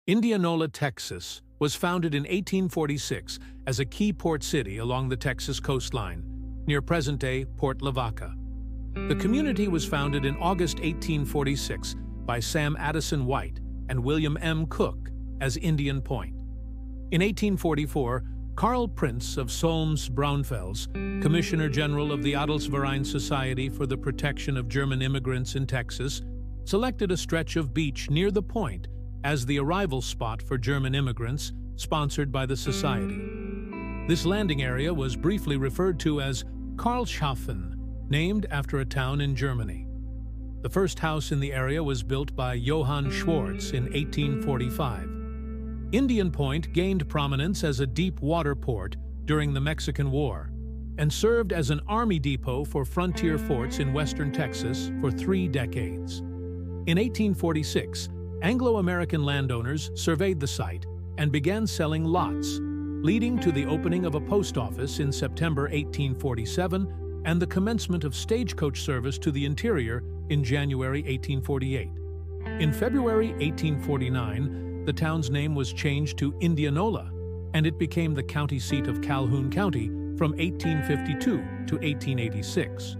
Indianola, Texas, was founded in 1846 as a key port city along the Texas coastline, near present-day Port Lavaca. The community was founded in August 1846 by Sam Addison White and William M. Cook as Indian Point. In 1844, Karl Prinz of Solms-Braunfels, Commissioner General of the Adelsverein Society for the Protection of German Immigrants in Texas, selected a stretch of beach near the point as the arrival spot for German immigrants, sponsored by the society. This landing area was briefly referred to as Karlshafen, named after a town in Germany. The first house in the area was built by Johann Schwartz in 1845. Indian Point gained prominence as a deep water port during the Mexican War and served as an army depot for frontier forts in western Texas for 3 decades. In 1846, Anglo-American landowners surveyed the site and began selling lots, leading to the opening of a post office in September 1847 and the commencement of stagecoach service to the interior in January 1848. In February 1849, the town's name was changed to Indianola, and it became the county seat of Calhoun County from 1852 to 1886.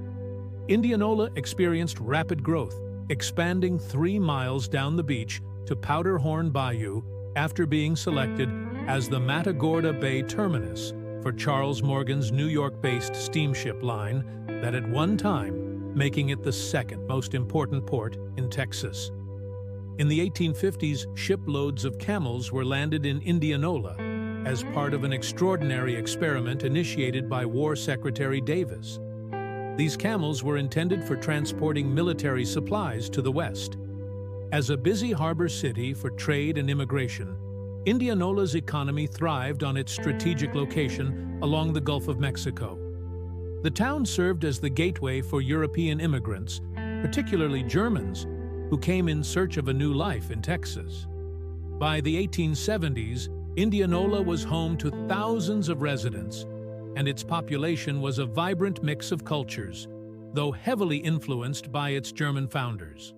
Indianola experienced rapid growth, expanding 3 miles down the beach to Powderhorn Bayou after being selected as the Matagorda Bay terminus for Charles Morgan's New York-based steamship line that at one time making it the second most important port in Texas. In the 1850s, shiploads of camels were landed in Indianola as part of an extraordinary experiment initiated by War Secretary Davis. These camels were intended for transporting military supplies to the west. As a busy harbor city for trade and immigration, Indianola's economy thrived on its strategic location along the Gulf of Mexico. The town served as the gateway for European immigrants, particularly Germans, who came in search of a new life in Texas. By the 1870s, Indianola was home to thousands of residents, and its population was a vibrant mix of cultures, though heavily influenced by its German founders.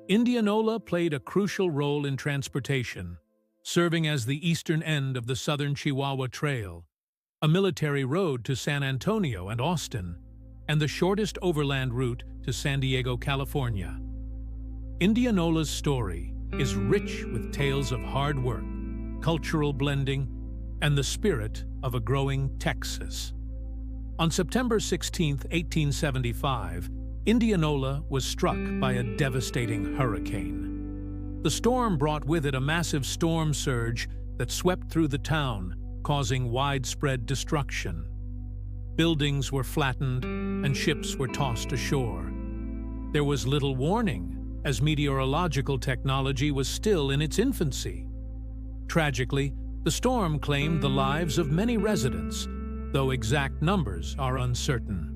Indianola played a crucial role in transportation, serving as the eastern end of the Southern Chihuahua Trail, a military road to San Antonio and Austin, and the shortest overland route to San Diego, California. Indianola's story is rich with tales of hard work, cultural blending, and the spirit of a growing Texas. On September 16, 1875, Indianola was struck by a devastating hurricane. The storm brought with it a massive storm surge that swept through the town, causing widespread destruction. Buildings were flattened and ships were tossed ashore. There was little warning, as meteorological technology was still in its infancy. Tragically, the storm claimed the lives of many residents, though exact numbers are uncertain.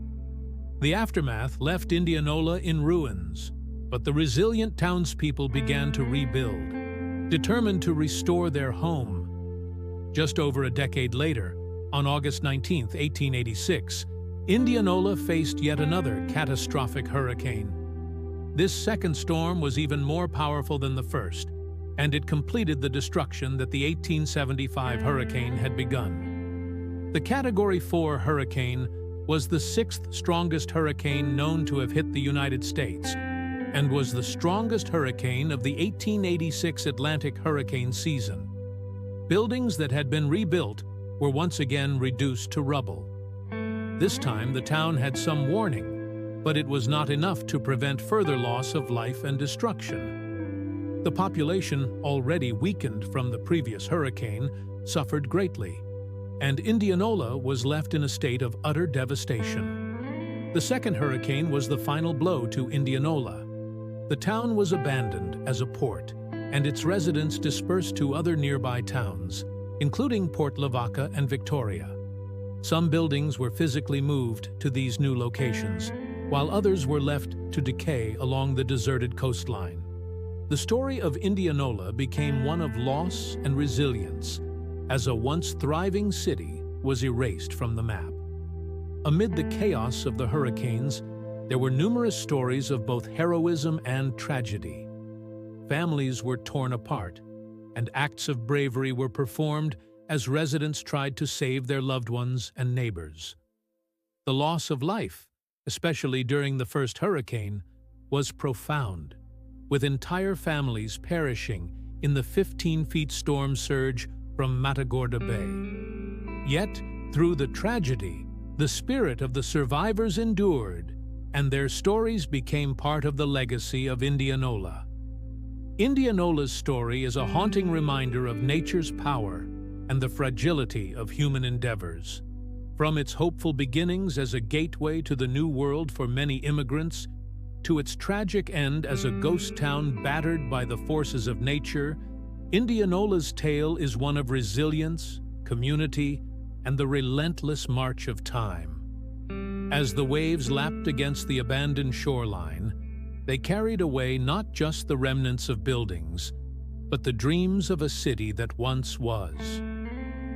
The aftermath left Indianola in ruins, but the resilient townspeople began to rebuild, determined to restore their home. Just over a decade later, on August 19, 1886, Indianola faced yet another catastrophic hurricane. This second storm was even more powerful than the first, and it completed the destruction that the 1875 hurricane had begun. The Category 4 hurricane was the 6th strongest hurricane known to have hit the United States, and was the strongest hurricane of the 1886 Atlantic hurricane season. Buildings that had been rebuilt were once again reduced to rubble. This time the town had some warning, but it was not enough to prevent further loss of life and destruction. The population, already weakened from the previous hurricane, suffered greatly, and Indianola was left in a state of utter devastation. The second hurricane was the final blow to Indianola. The town was abandoned as a port, and its residents dispersed to other nearby towns, including Port Lavaca and Victoria. Some buildings were physically moved to these new locations, while others were left to decay along the deserted coastline. The story of Indianola became one of loss and resilience, as a once thriving city was erased from the map. Amid the chaos of the hurricanes, there were numerous stories of both heroism and tragedy. Families were torn apart, and acts of bravery were performed as residents tried to save their loved ones and neighbors. The loss of life, especially during the first hurricane, was profound, with entire families perishing in the 15-foot storm surge from Matagorda Bay. Yet, through the tragedy, the spirit of the survivors endured, and their stories became part of the legacy of Indianola. Indianola's story is a haunting reminder of nature's power and the fragility of human endeavors. From its hopeful beginnings as a gateway to the New World for many immigrants, to its tragic end as a ghost town battered by the forces of nature, Indianola's tale is one of resilience, community, and the relentless march of time. As the waves lapped against the abandoned shoreline, they carried away not just the remnants of buildings, but the dreams of a city that once was.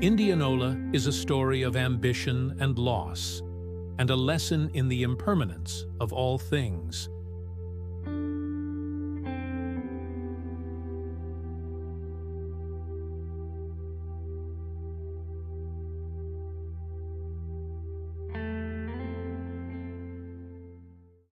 Indianola is a story of ambition and loss, and a lesson in the impermanence of all things.